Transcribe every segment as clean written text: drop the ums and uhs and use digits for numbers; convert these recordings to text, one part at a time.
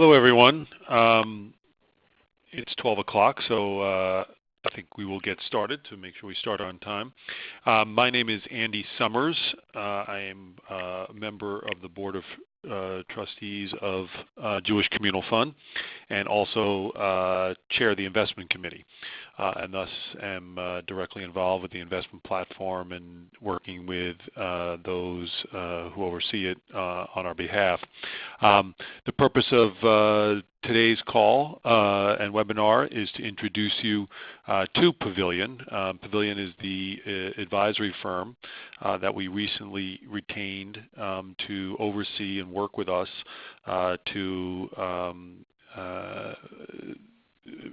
Hello, everyone. It's 12 o'clock, so I think we will get started to make sure we start on time. My name is Andy Summers. I am a member of the Board of Trustees of Jewish Communal Fund and also chair the investment committee. And thus am directly involved with the investment platform and working with those who oversee it on our behalf. The purpose of today's call and webinar is to introduce you to Pavilion. Pavilion is the advisory firm that we recently retained to oversee and work with us to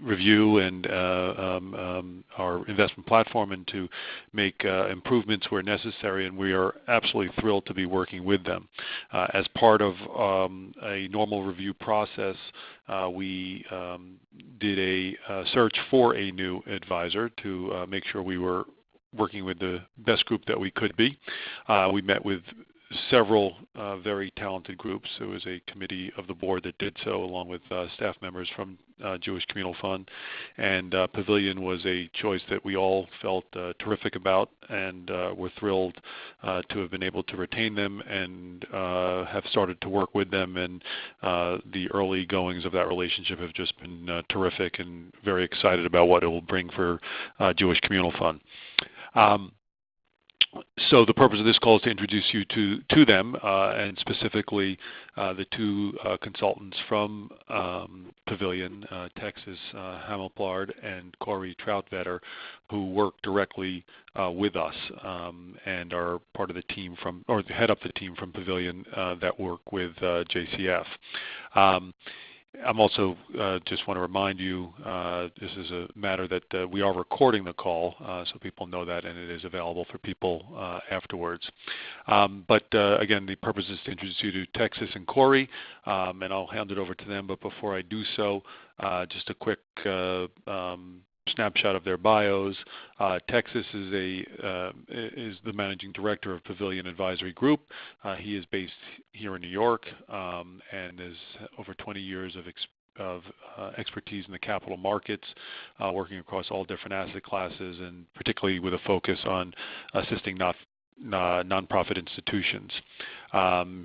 review and our investment platform and to make improvements where necessary, and we are absolutely thrilled to be working with them. As part of a normal review process, we did a search for a new advisor to make sure we were working with the best group that we could be. We met with several very talented groups. There was a committee of the board that did so, along with staff members from Jewish Communal Fund, and Pavilion was a choice that we all felt terrific about, and we're thrilled to have been able to retain them and have started to work with them, and the early goings of that relationship have just been terrific, and very excited about what it will bring for Jewish Communal Fund. So the purpose of this call is to introduce you to them, and specifically the two consultants from Pavilion, Texas Hamelplard and Corey Troutvetter, who work directly with us and are part of the team from, or head up the team from Pavilion that work with JCF. I'm also just want to remind you, this is a matter that we are recording the call, so people know that, and it is available for people afterwards. But again, the purpose is to introduce you to Texas and Corey, and I'll hand it over to them. But before I do so, just a quick snapshot of their bios. Texas is the managing director of Pavilion Advisory Group. He is based here in New York and has over 20 years of expertise in the capital markets, working across all different asset classes, and particularly with a focus on assisting nonprofit institutions.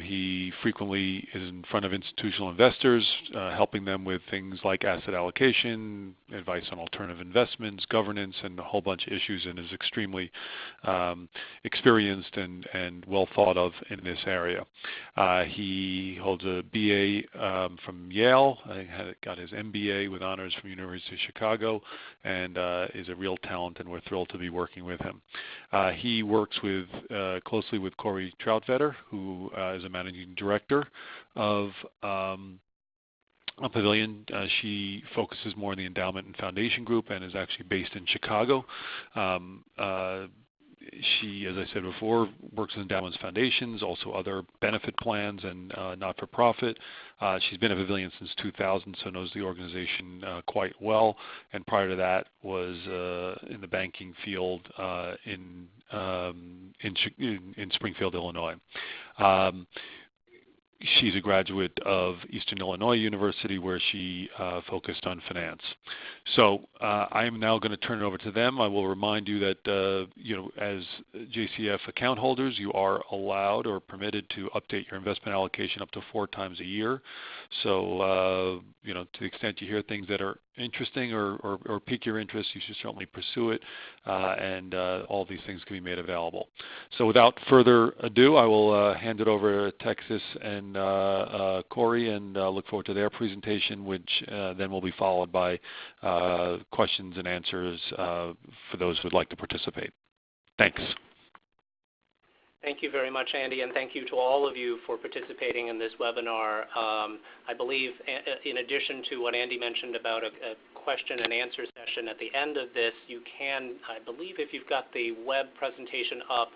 He frequently is in front of institutional investors, helping them with things like asset allocation, advice on alternative investments, governance, and a whole bunch of issues, and is extremely experienced and well thought of in this area. He holds a BA from Yale, got his MBA with honors from University of Chicago, and is a real talent, and we're thrilled to be working with him. He works closely with Corey Troutvetter, who is a managing director of Pavilion. She focuses more on the endowment and foundation group and is actually based in Chicago. She, as I said before, works with endowments, foundations, also other benefit plans and not-for-profit. She's been at Pavilion since 2000, so knows the organization quite well. And prior to that, was in the banking field in Springfield, Illinois. She's a graduate of Eastern Illinois University, where she focused on finance. So I am now going to turn it over to them. I will remind you that as JCF account holders, you are allowed or permitted to update your investment allocation up to 4 times a year. So to the extent you hear things that are interesting or pique your interest, you should certainly pursue it, and all these things can be made available. So without further ado, I will hand it over to Texas and Corey, and look forward to their presentation, which then will be followed by questions and answers for those who would like to participate. Thanks. Thank you very much, Andy, and thank you to all of you for participating in this webinar. I believe, in addition to what Andy mentioned about a question and answer session at the end of this, you can, I believe if you've got the web presentation up,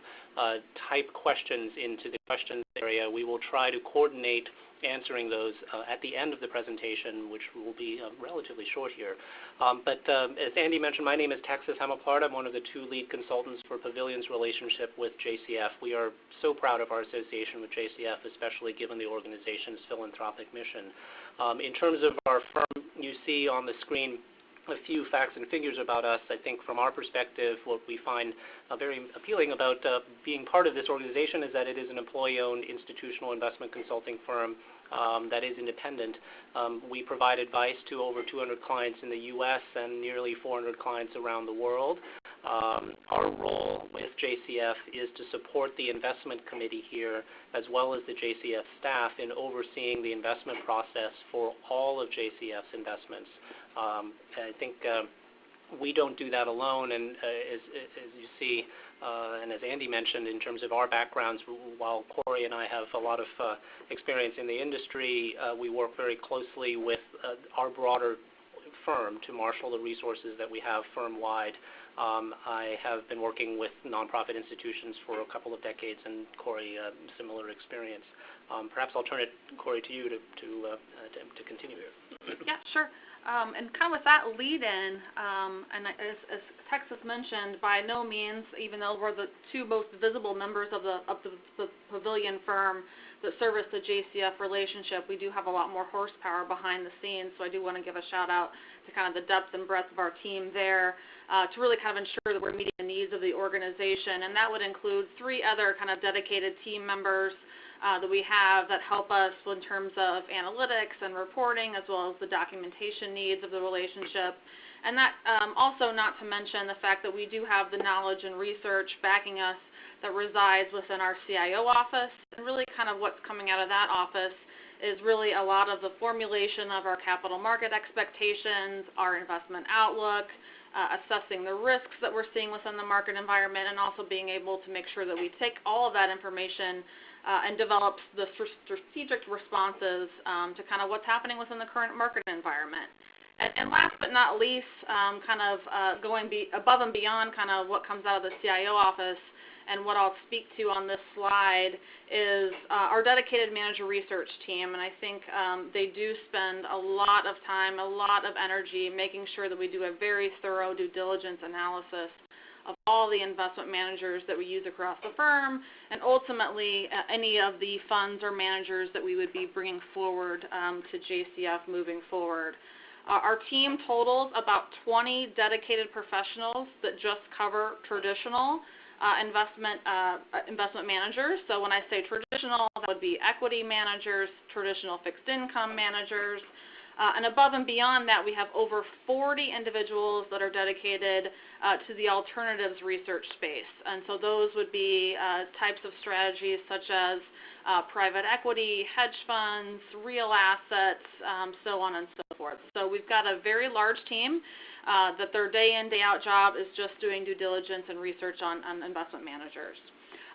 type questions into the questions area. We will try to coordinate answering those at the end of the presentation, which will be relatively short here. But as Andy mentioned, my name is Texas Hemapart. I'm one of the 2 lead consultants for Pavilion's relationship with JCF. We are so proud of our association with JCF, especially given the organization's philanthropic mission. In terms of our firm, you see on the screen a few facts and figures about us. I think from our perspective, what we find very appealing about being part of this organization is that it is an employee-owned institutional investment consulting firm that is independent. We provide advice to over 200 clients in the U.S. and nearly 400 clients around the world. Our role with JCF is to support the investment committee here, as well as the JCF staff, in overseeing the investment process for all of JCF's investments. I think we don't do that alone, and as you see, and as Andy mentioned, in terms of our backgrounds, while Corey and I have a lot of experience in the industry, we work very closely with our broader firm to marshal the resources that we have firm-wide. I have been working with nonprofit institutions for a couple of decades, and Corey, similar experience. Perhaps I'll turn it, Corey, to you to continue here. Yeah, sure. And kind of with that lead-in, and as Texas mentioned, by no means, even though we're the 2 most visible members of the Pavilion firm that service the JCF relationship, we do have a lot more horsepower behind the scenes. So I do want to give a shout out to kind of the depth and breadth of our team there to really kind of ensure that we're meeting the needs of the organization. And that would include 3 other kind of dedicated team members that we have that help us in terms of analytics and reporting, as well as the documentation needs of the relationship. And that also not to mention the fact that we do have the knowledge and research backing us that resides within our CIO office. And really kind of what's coming out of that office is really a lot of the formulation of our capital market expectations, our investment outlook, assessing the risks that we're seeing within the market environment, and also being able to make sure that we take all of that information and develop the strategic responses to kind of what's happening within the current market environment. And last but not least, kind of going above and beyond kind of what comes out of the CIO office, and what I'll speak to on this slide is our dedicated manager research team. And I think they do spend a lot of time, a lot of energy making sure that we do a very thorough due diligence analysis of all the investment managers that we use across the firm, and ultimately any of the funds or managers that we would be bringing forward to JCF moving forward. Our team totals about 20 dedicated professionals that just cover traditional investment managers. So when I say traditional, that would be equity managers, traditional fixed income managers, and above and beyond that, we have over 40 individuals that are dedicated to the alternatives research space. And so those would be types of strategies such as private equity, hedge funds, real assets, so on and so forth. So we've got a very large team that their day in, day out job is just doing due diligence and research on investment managers.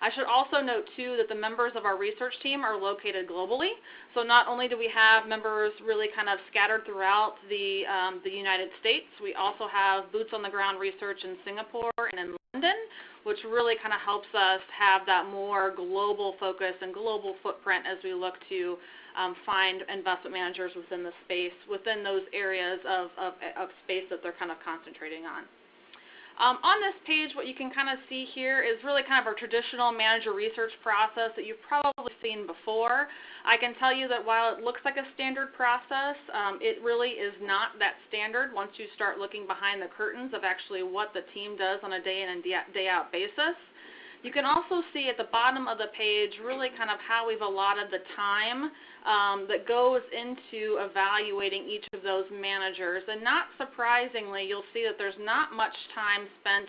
I should also note, too, that the members of our research team are located globally. So not only do we have members really kind of scattered throughout the United States, we also have boots on the ground research in Singapore and in London, which really kind of helps us have that more global focus and global footprint as we look to find investment managers within the space, within those areas of space that they're kind of concentrating on. On this page, what you can kind of see here is really kind of our traditional manager research process that you've probably seen before. I can tell you that while it looks like a standard process, it really is not that standard once you start looking behind the curtains of actually what the team does on a day in and day out basis. You can also see at the bottom of the page really kind of how we've allotted the time that goes into evaluating each of those managers. And not surprisingly, you'll see that there's not much time spent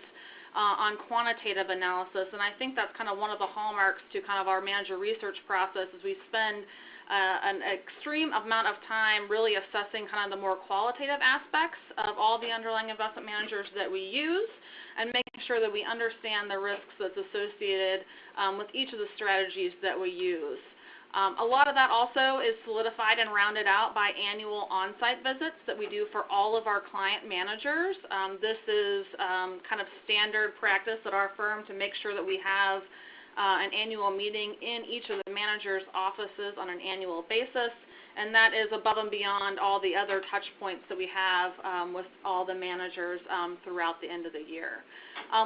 on quantitative analysis. And I think that's kind of one of the hallmarks to kind of our manager research process is we spend an extreme amount of time really assessing kind of the more qualitative aspects of all the underlying investment managers that we use, and making sure that we understand the risks that's associated with each of the strategies that we use. A lot of that also is solidified and rounded out by annual on-site visits that we do for all of our client managers. This is kind of standard practice at our firm to make sure that we have an annual meeting in each of the managers' offices on an annual basis, and that is above and beyond all the other touch points that we have with all the managers throughout the end of the year.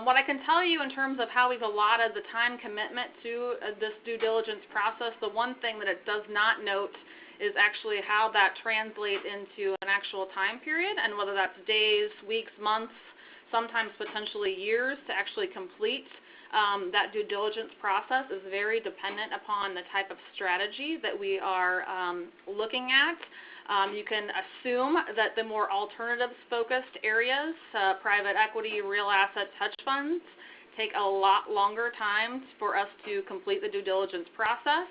What I can tell you in terms of how we've allotted the time commitment to this due diligence process, the one thing that it does not note is actually how that translates into an actual time period, and whether that's days, weeks, months, sometimes potentially years to actually complete that due diligence process is very dependent upon the type of strategy that we are looking at. You can assume that the more alternatives-focused areas, private equity, real assets, hedge funds, take a lot longer time for us to complete the due diligence process,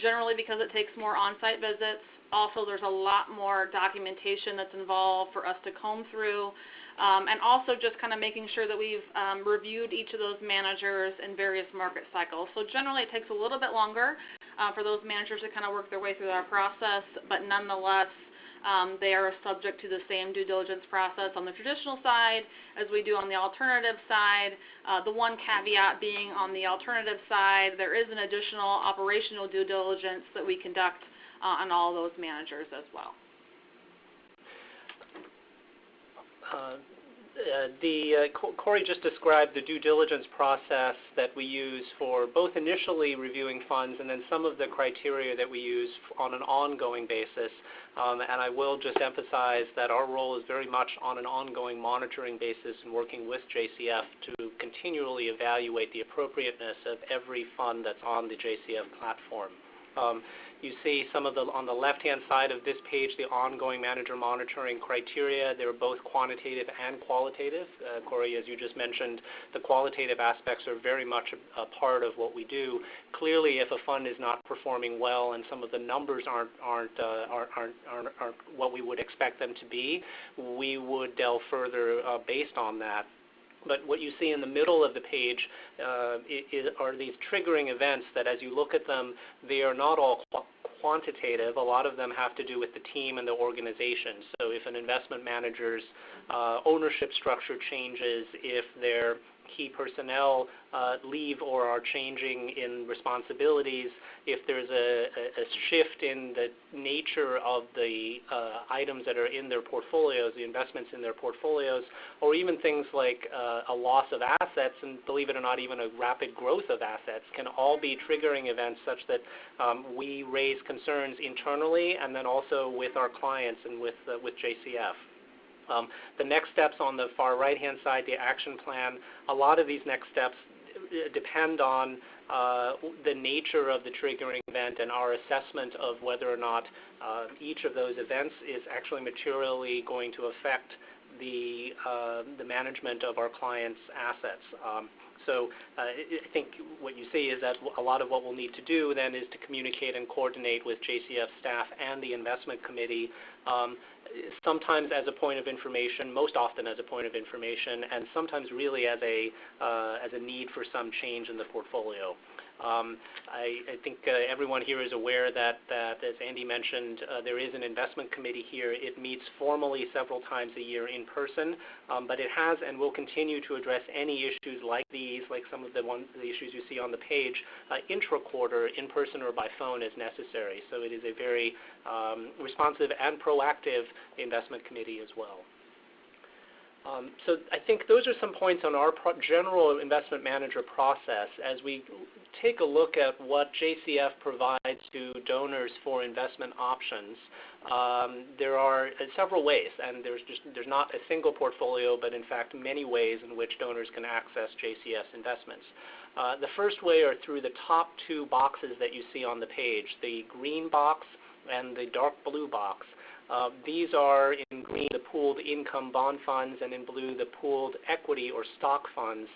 generally because it takes more on-site visits. Also, there's a lot more documentation that's involved for us to comb through, and also just kind of making sure that we've reviewed each of those managers in various market cycles. So generally it takes a little bit longer for those managers to kind of work their way through our process, but nonetheless they are subject to the same due diligence process on the traditional side as we do on the alternative side. The one caveat being on the alternative side, there is an additional operational due diligence that we conduct on all those managers as well. Corey just described the due diligence process that we use for both initially reviewing funds and then some of the criteria that we use on an ongoing basis. And I will just emphasize that our role is very much on an ongoing monitoring basis and working with JCF to continually evaluate the appropriateness of every fund that's on the JCF platform. You see some of the, on the left-hand side of this page, the ongoing manager monitoring criteria. They're both quantitative and qualitative. Corey, as you just mentioned, the qualitative aspects are very much a part of what we do. Clearly, if a fund is not performing well and some of the numbers aren't what we would expect them to be, we would delve further based on that. But what you see in the middle of the page are these triggering events that as you look at them, they are not all quantitative. A lot of them have to do with the team and the organization. So if an investment manager's ownership structure changes, if their key personnel leave or are changing in responsibilities, if there's a shift in the nature of the items that are in their portfolios, the investments in their portfolios, or even things like a loss of assets, and believe it or not, even a rapid growth of assets, can all be triggering events such that we raise concerns internally and then also with our clients and with JCF. The next steps on the far right-hand side, the action plan, a lot of these next steps depend on the nature of the triggering event and our assessment of whether or not each of those events is actually materially going to affect the management of our clients' assets. So I think what you see is that a lot of what we'll need to do then is to communicate and coordinate with JCF staff and the investment committee, sometimes as a point of information, most often as a point of information, and sometimes really as a need for some change in the portfolio. I think everyone here is aware that as Andy mentioned, there is an investment committee here. It meets formally several times a year in person, but it has and will continue to address any issues like these, like some of the issues you see on the page, intra-quarter, in person or by phone as necessary. So it is a very responsive and proactive investment committee as well. So I think those are some points on our general investment manager process. As we take a look at what JCF provides to donors for investment options, there are several ways, and there's not a single portfolio, but in fact many ways in which donors can access JCF's investments. The first way are through the top two boxes that you see on the page, the green box and the dark blue box. These are in green the pooled income bond funds and in blue the pooled equity or stock funds.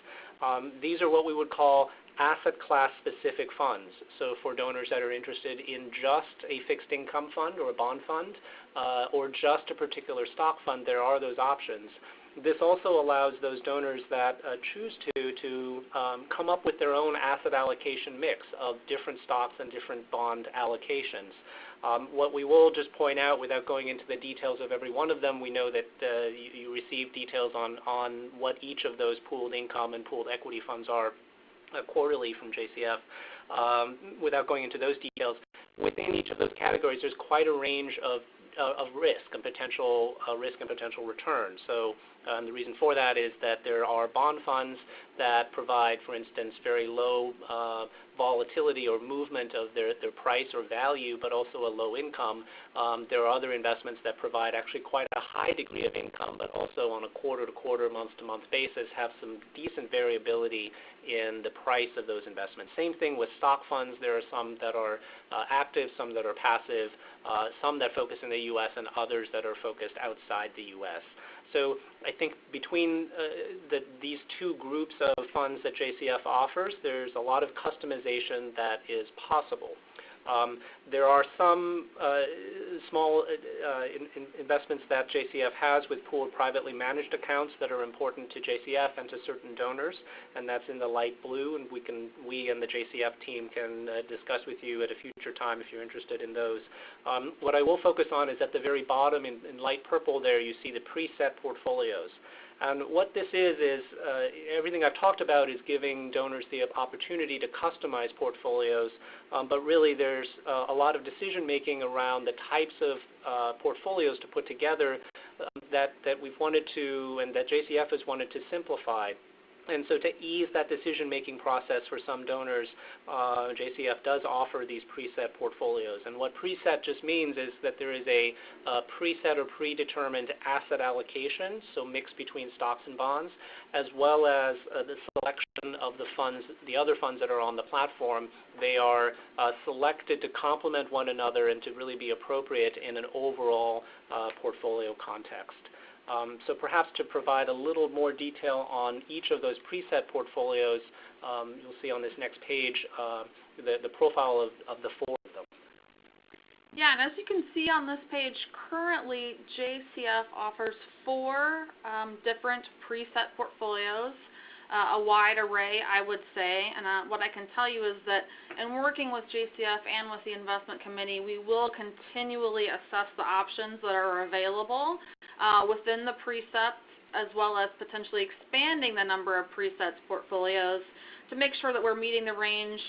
These are what we would call asset class specific funds. So for donors that are interested in just a fixed income fund or a bond fund or just a particular stock fund, there are those options. This also allows those donors that choose to come up with their own asset allocation mix of different stocks and different bond allocations. What we will just point out, without going into the details of every one of them, we know that you receive details on what each of those pooled income and pooled equity funds are quarterly from JCF. Without going into those details, within each of those categories, there's quite a range of risk and potential return. So the reason for that is that there are bond funds that provide, for instance, very low volatility or movement of their price or value, but also a low income. There are other investments that provide actually quite a high degree of income, but also on a quarter-to-quarter, month-to-month basis have some decent variability in the price of those investments. Same thing with stock funds. There are some that are active, some that are passive, some that focus in the U.S. and others that are focused outside the U.S. So I think between these two groups of funds that JCF offers, there's a lot of customization that is possible. There are some small investments that JCF has with pooled privately managed accounts that are important to JCF and to certain donors, and that's in the light blue, and we and the JCF team can discuss with you at a future time if you're interested in those. What I will focus on is at the very bottom in light purple there you see the preset portfolios. And what this is everything I've talked about is giving donors the opportunity to customize portfolios, but really there's a lot of decision making around the types of portfolios to put together that we've wanted to, and that JCF has wanted to simplify. And so to ease that decision-making process for some donors, JCF does offer these preset portfolios. And what preset just means is that there is a preset or predetermined asset allocation, so mixed between stocks and bonds, as well as the selection of the funds, the other funds that are on the platform. They are selected to complement one another and to really be appropriate in an overall portfolio context. So perhaps to provide a little more detail on each of those preset portfolios, you'll see on this next page the profile of the four of them. Yeah, and as you can see on this page, currently JCF offers 4 different preset portfolios, a wide array, I would say. And what I can tell you is that in working with JCF and with the investment committee, we will continually assess the options that are available within the presets, as well as potentially expanding the number of presets portfolios to make sure that we're meeting the range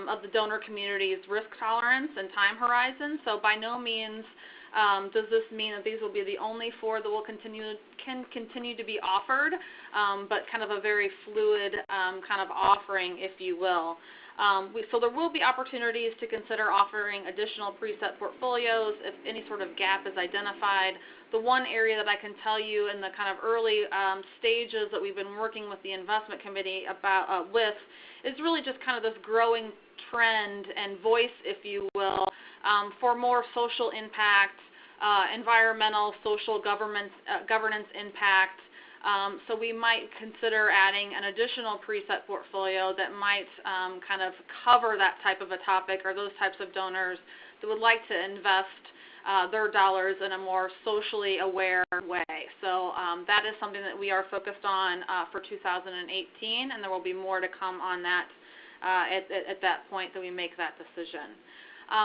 of the donor community's risk tolerance and time horizon. So by no means does this mean that these will be the only 4 that can continue to be offered, but kind of a very fluid kind of offering, if you will. So there will be opportunities to consider offering additional preset portfolios if any sort of gap is identified. The one area that I can tell you in the kind of early stages that we've been working with the investment committee with is really just kind of this growing trend and voice, if you will, for more social impact, environmental, social governance impact. So we might consider adding an additional preset portfolio that might kind of cover that type of a topic, or those types of donors that would like to invest their dollars in a more socially aware way. So that is something that we are focused on for 2018, and there will be more to come on that at that point that we make that decision.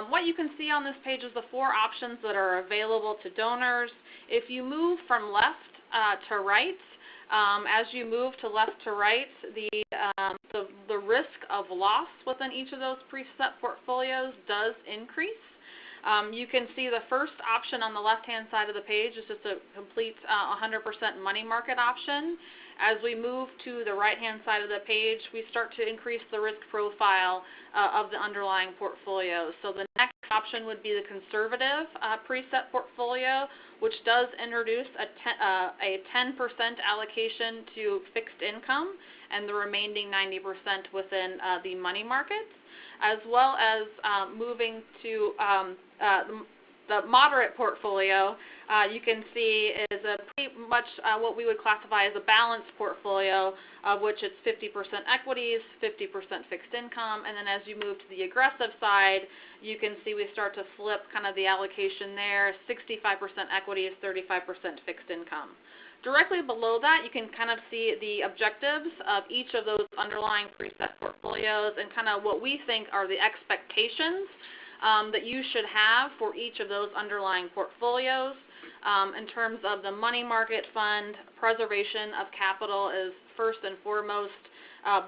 What you can see on this page is the 4 options that are available to donors. If you move from left to right, as you move to left to right, the risk of loss within each of those preset portfolios does increase. You can see the first option on the left-hand side of the page is just a complete 100% money market option. As we move to the right-hand side of the page, we start to increase the risk profile of the underlying portfolio. So the next option would be the conservative preset portfolio, which does introduce a 10% allocation to fixed income and the remaining 90% within the money markets, as well as moving to the moderate portfolio. You can see is a pretty much what we would classify as a balanced portfolio, of which it's 50% equities, 50% fixed income, and then as you move to the aggressive side, you can see we start to flip kind of the allocation there, 65% equities, 35% fixed income. Directly below that, you can kind of see the objectives of each of those underlying preset portfolios and kind of what we think are the expectations that you should have for each of those underlying portfolios. In terms of the money market fund, preservation of capital is first and foremost.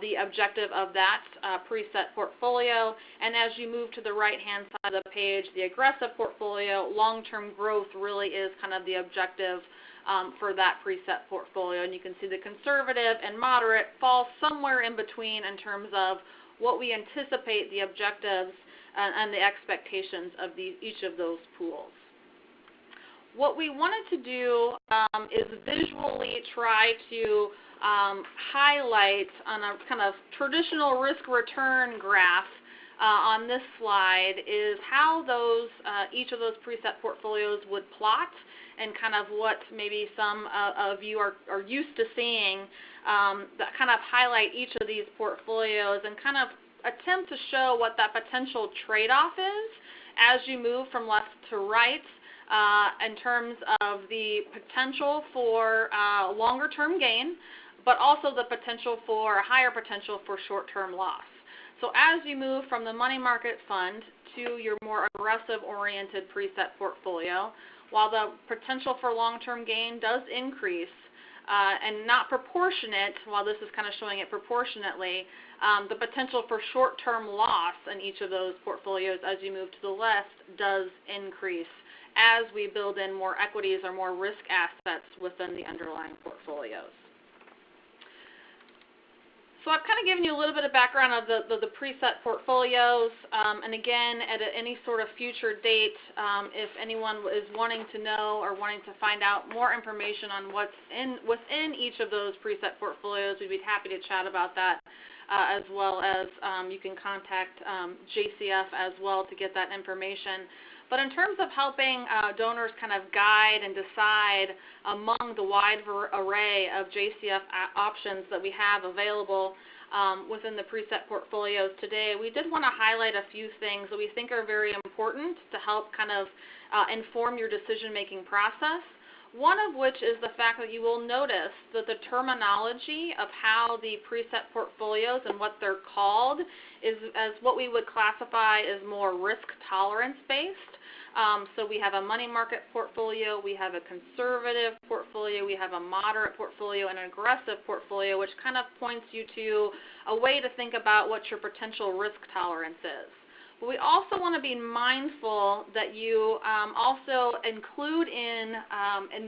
the objective of that preset portfolio. And as you move to the right-hand side of the page, the aggressive portfolio, long-term growth really is kind of the objective for that preset portfolio. And you can see the conservative and moderate fall somewhere in between in terms of what we anticipate the objectives and the expectations of each of those pools. What we wanted to do is visually try to highlight on a kind of traditional risk-return graph on this slide is how those each of those preset portfolios would plot, and kind of what maybe some of you are used to seeing that kind of highlight each of these portfolios and kind of attempt to show what that potential trade-off is as you move from left to right in terms of the potential for longer-term gain, but also the potential for higher potential for short-term loss. So as you move from the money market fund to your more aggressive-oriented preset portfolio, while the potential for long-term gain does increase, and not proportionate, while this is kind of showing it proportionately, the potential for short-term loss in each of those portfolios as you move to the left does increase as we build in more equities or more risk assets within the underlying portfolios. So I've kind of given you a little bit of background of the preset portfolios, and again, at any sort of future date, if anyone is wanting to know or wanting to find out more information on what's within each of those preset portfolios, we'd be happy to chat about that, as well as you can contact JCF as well to get that information. But in terms of helping donors kind of guide and decide among the wide array of JCF options that we have available within the preset portfolios today, we did want to highlight a few things that we think are very important to help kind of inform your decision-making process. One of which is the fact that you will notice that the terminology of how the preset portfolios and what they're called is as what we would classify as more risk tolerance based. So we have a money market portfolio, we have a conservative portfolio, we have a moderate portfolio, and an aggressive portfolio, which kind of points you to a way to think about what your potential risk tolerance is. But we also want to be mindful that you also include in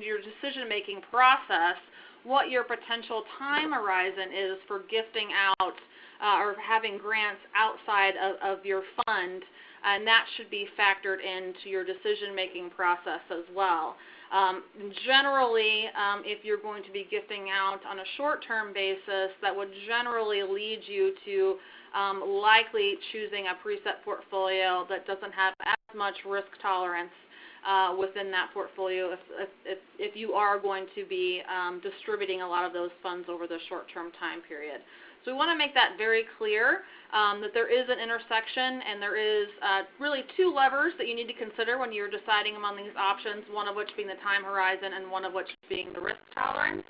your decision-making process what your potential time horizon is for gifting out or having grants outside of your fund, and that should be factored into your decision-making process as well. Generally, if you're going to be gifting out on a short-term basis, that would generally lead you to likely choosing a preset portfolio that doesn't have as much risk tolerance within that portfolio if you are going to be distributing a lot of those funds over the short-term time period. So we want to make that very clear that there is an intersection, and there is really two levers that you need to consider when you're deciding among these options, one of which being the time horizon and one of which being the risk tolerance.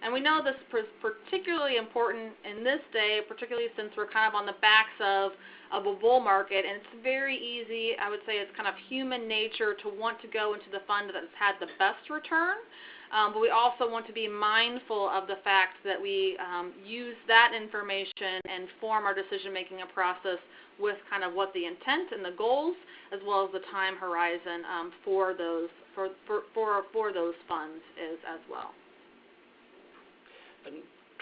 And we know this is particularly important in this day, particularly since we're kind of on the backs of a bull market, and it's very easy, I would say it's kind of human nature to want to go into the fund that's had the best return. But we also want to be mindful of the fact that we use that information and form our decision-making process with kind of what the intent and the goals, as well as the time horizon for those funds is as well. And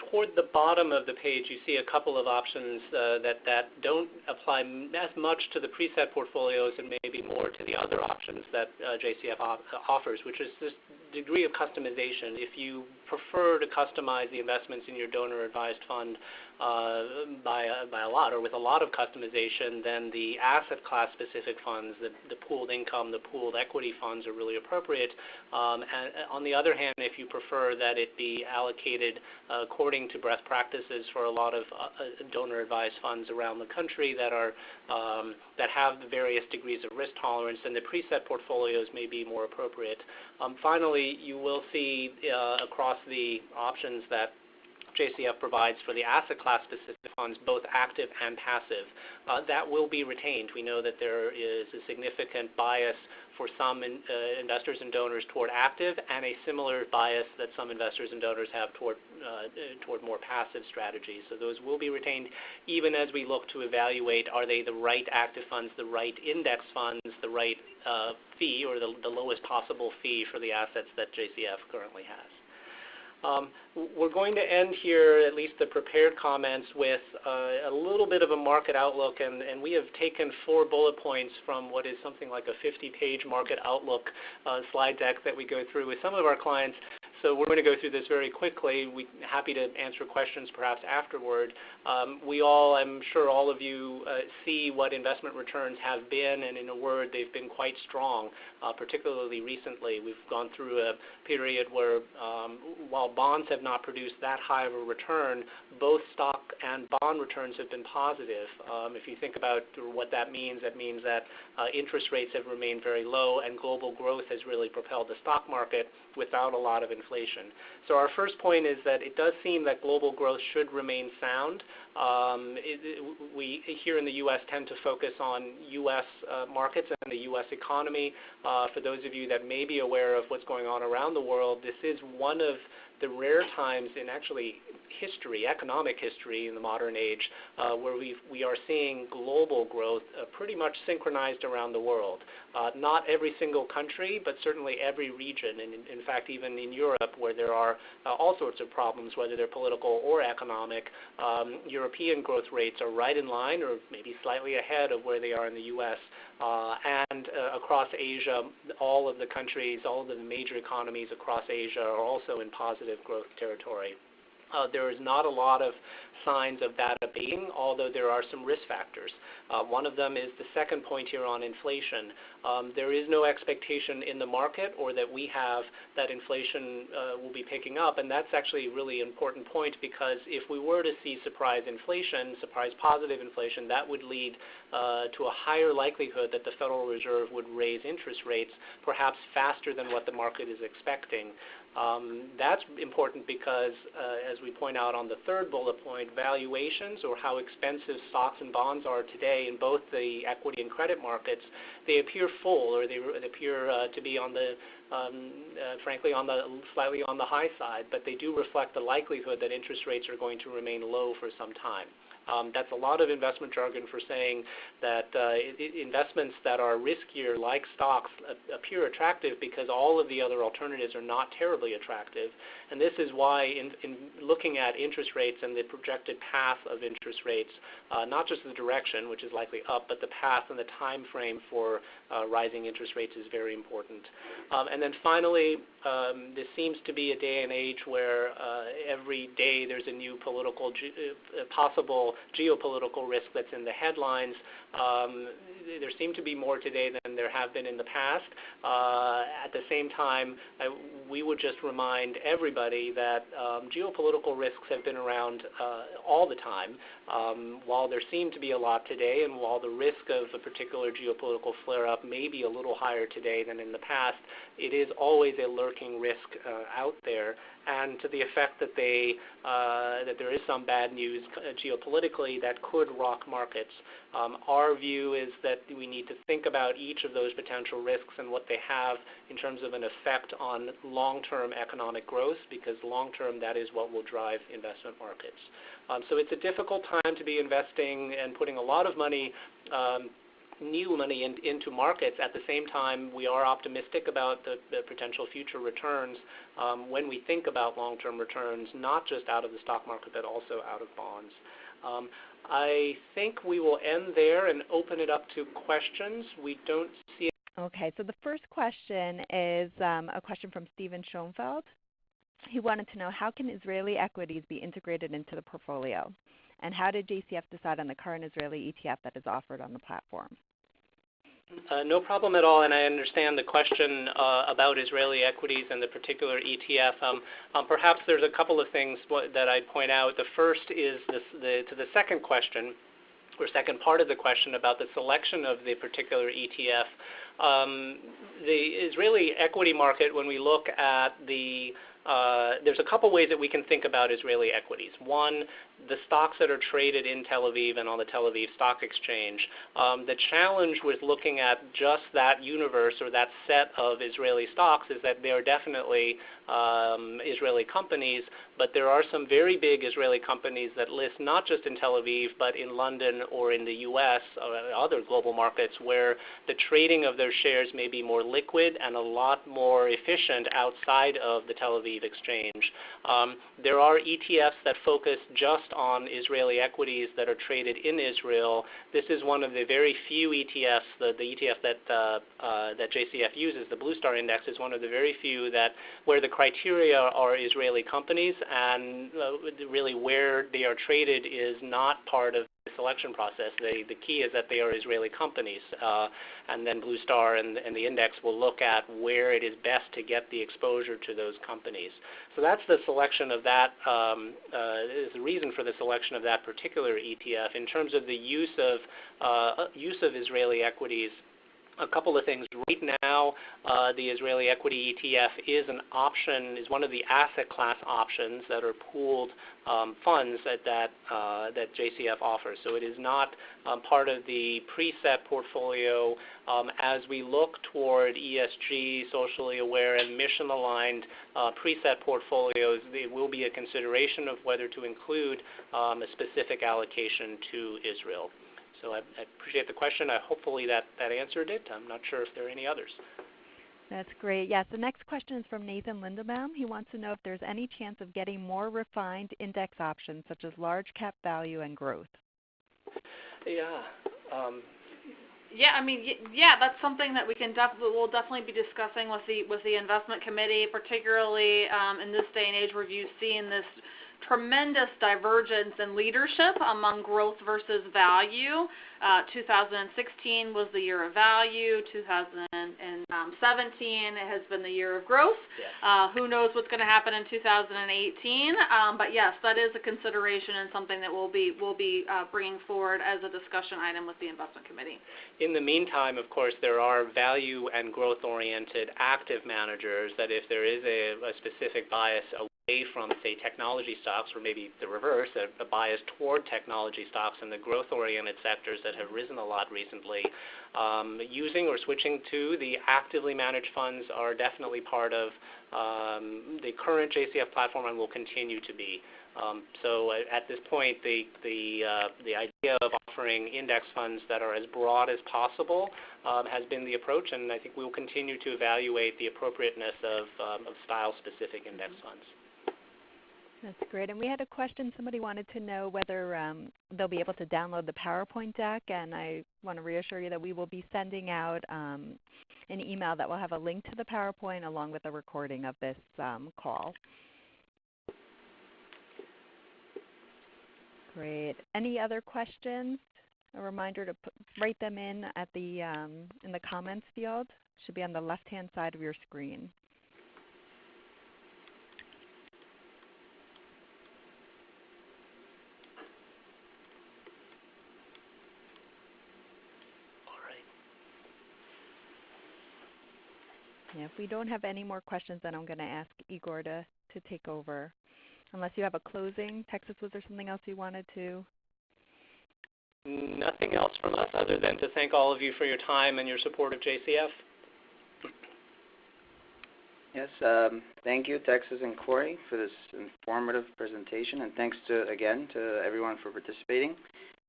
toward the bottom of the page, you see a couple of options that don't apply as much to the preset portfolios and maybe more to the other options that JCF offers, which is this degree of customization. If you prefer to customize the investments in your donor-advised fund by a lot or with a lot of customization, then the asset class specific funds, the pooled income, the pooled equity funds are really appropriate. And on the other hand, if you prefer that it be allocated according to best practices for a lot of donor-advised funds around the country that are that have various degrees of risk tolerance, then the preset portfolios may be more appropriate. Finally, you will see across the options that JCF provides for the asset class specific funds, both active and passive. That will be retained. We know that there is a significant bias for some investors and donors toward active, and a similar bias that some investors and donors have toward more passive strategies. So those will be retained even as we look to evaluate, are they the right active funds, the right index funds, the right fee, or the lowest possible fee for the assets that JCF currently has. We're going to end here, at least the prepared comments, with a little bit of a market outlook, and we have taken 4 bullet points from what is something like a 50-page market outlook slide deck that we go through with some of our clients. So we're going to go through this very quickly. We're happy to answer questions perhaps afterward. I'm sure all of you see what investment returns have been, and in a word, they've been quite strong, particularly recently. We've gone through a period where while bonds have not produced that high of a return, both stock and bond returns have been positive. If you think about what that means that interest rates have remained very low, and global growth has really propelled the stock market without a lot of inflation. So our first point is that it does seem that global growth should remain sound. We here in the U.S. tend to focus on U.S. markets and the U.S. economy. For those of you that may be aware of what's going on around the world, this is one of the rare times in actually history, economic history in the modern age, where we are seeing global growth pretty much synchronized around the world. Not every single country, but certainly every region, and in fact even in Europe, where there are all sorts of problems, whether they're political or economic, European growth rates are right in line or maybe slightly ahead of where they are in the U.S. And across Asia, all of the countries, all of the major economies across Asia are also in positive growth territory. There is not a lot of signs of that abating, although there are some risk factors. One of them is the second point here on inflation. There is no expectation in the market, or that we have, that inflation will be picking up, and that's actually a really important point, because if we were to see surprise inflation, surprise positive inflation, that would lead to a higher likelihood that the Federal Reserve would raise interest rates perhaps faster than what the market is expecting. That's important because, as we point out on the third bullet point, valuations, or how expensive stocks and bonds are today in both the equity and credit markets, they appear full, or they appear to be on the frankly slightly on the high side, but they do reflect the likelihood that interest rates are going to remain low for some time. That's a lot of investment jargon for saying that investments that are riskier, like stocks, appear attractive because all of the other alternatives are not terribly attractive. And this is why in looking at interest rates and the projected path of interest rates, not just the direction, which is likely up, but the path and the time frame for rising interest rates is very important. And then finally, this seems to be a day and age where every day there's a new possible geopolitical risk that's in the headlines. There seem to be more today than there have been in the past. At the same time, we would just remind everybody that geopolitical risks have been around all the time. While there seem to be a lot today, and while the risk of a particular geopolitical flare-up may be a little higher today than in the past, it is always a lurking risk out there. And to the effect that that there is some bad news geopolitically that could rock markets, our view is that we need to think about each of those potential risks and what they have in terms of an effect on long-term economic growth, because long-term, that is what will drive investment markets. So it's a difficult time to be investing and putting a lot of money, new money into markets. At the same time, we are optimistic about the potential future returns when we think about long-term returns, not just out of the stock market, but also out of bonds. I think we will end there and open it up to questions. We don't see it. Okay, so the first question is a question from Stephen Schoenfeld. He wanted to know, how can Israeli equities be integrated into the portfolio? And how did JCF decide on the current Israeli ETF that is offered on the platform? No problem at all, and I understand the question about Israeli equities and the particular ETF. Perhaps there's a couple of things that I'd point out. The first is to the second question, or second part of the question about the selection of the particular ETF. the Israeli equity market, when we look at there's a couple ways that we can think about Israeli equities. One, the stocks that are traded in Tel Aviv and on the Tel Aviv Stock Exchange. The challenge with looking at just that universe or that set of Israeli stocks is that they are definitely Israeli companies, but there are some very big Israeli companies that list not just in Tel Aviv, but in London or in the U.S. or other global markets where the trading of their shares may be more liquid and a lot more efficient outside of the Tel Aviv exchange. There are ETFs that focus just on Israeli equities that are traded in Israel. This is one of the very few ETFs, the ETF that JCF uses, the Blue Star Index, is one of the very few where the criteria are Israeli companies, and really where they are traded is not part of the selection process. The key is that they are Israeli companies, and then Blue Star and the index will look at where it is best to get the exposure to those companies. So that's the selection of that, is the reason for the selection of that particular ETF. In terms of the use of Israeli equities, a couple of things. Right now, the Israeli equity ETF is an option, is one of the asset class options that are pooled funds that JCF offers. So it is not part of the preset portfolio. As we look toward ESG, socially aware, and mission-aligned preset portfolios, there will be a consideration of whether to include a specific allocation to Israel. So I appreciate the question. Hopefully that answered it. I'm not sure if there are any others. That's great. Yes, the next question is from Nathan Lindebaum. He wants to know if there's any chance of getting more refined index options such as large cap value and growth. Yeah. That's something that we'll definitely be discussing with the investment committee, particularly in this day and age where you've seen this tremendous divergence in leadership among growth versus value. 2016 was the year of value. 2017 has been the year of growth. Yes. Who knows what's going to happen in 2018? But yes, that is a consideration and something that we'll be bringing forward as a discussion item with the investment committee. In the meantime, of course, there are value and growth-oriented active managers that if there is a specific bias away from, say, technology stocks, or maybe the reverse, a bias toward technology stocks and the growth-oriented sectors that have risen a lot recently, using or switching to the actively managed funds are definitely part of the current JCF platform and will continue to be. So at this point, the idea of offering index funds that are as broad as possible has been the approach, and I think we will continue to evaluate the appropriateness of style-specific index funds. That's great. And we had a question. Somebody wanted to know whether they'll be able to download the PowerPoint deck, and I want to reassure you that we will be sending out an email that will have a link to the PowerPoint along with a recording of this call. Great. Any other questions? A reminder to write them in at the comments field. Should be on the left-hand side of your screen. Yeah, if we don't have any more questions, then I'm going to ask Igor to take over. Unless you have a closing. Texas, was there something else you wanted to? Nothing else from us other than to thank all of you for your time and your support of JCF. Yes, thank you, Texas and Corey, for this informative presentation, and thanks again to everyone for participating.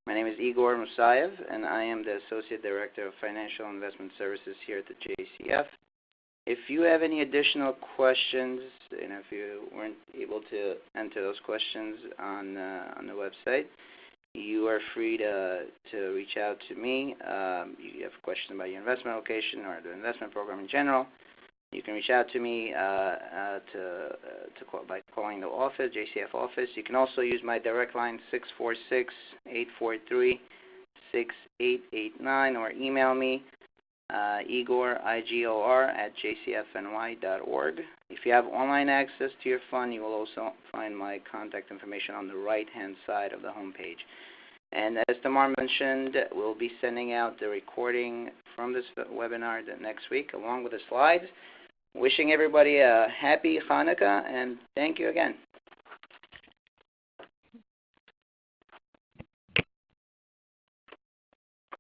My name is Igor Musayev, and I am the Associate Director of Financial Investment Services here at the JCF. If you have any additional questions, and if you weren't able to enter those questions on the website, you are free to reach out to me. You have a question about your investment allocation or the investment program in general, you can reach out to me by calling the office, JCF office. You can also use my direct line, 646-843-6889, or email me, Igor, I-G-O-R, @jcfny.org. If you have online access to your fund, you will also find my contact information on the right-hand side of the homepage. And as Tamar mentioned, we'll be sending out the recording from this webinar next week along with the slides. Wishing everybody a happy Hanukkah, and thank you again.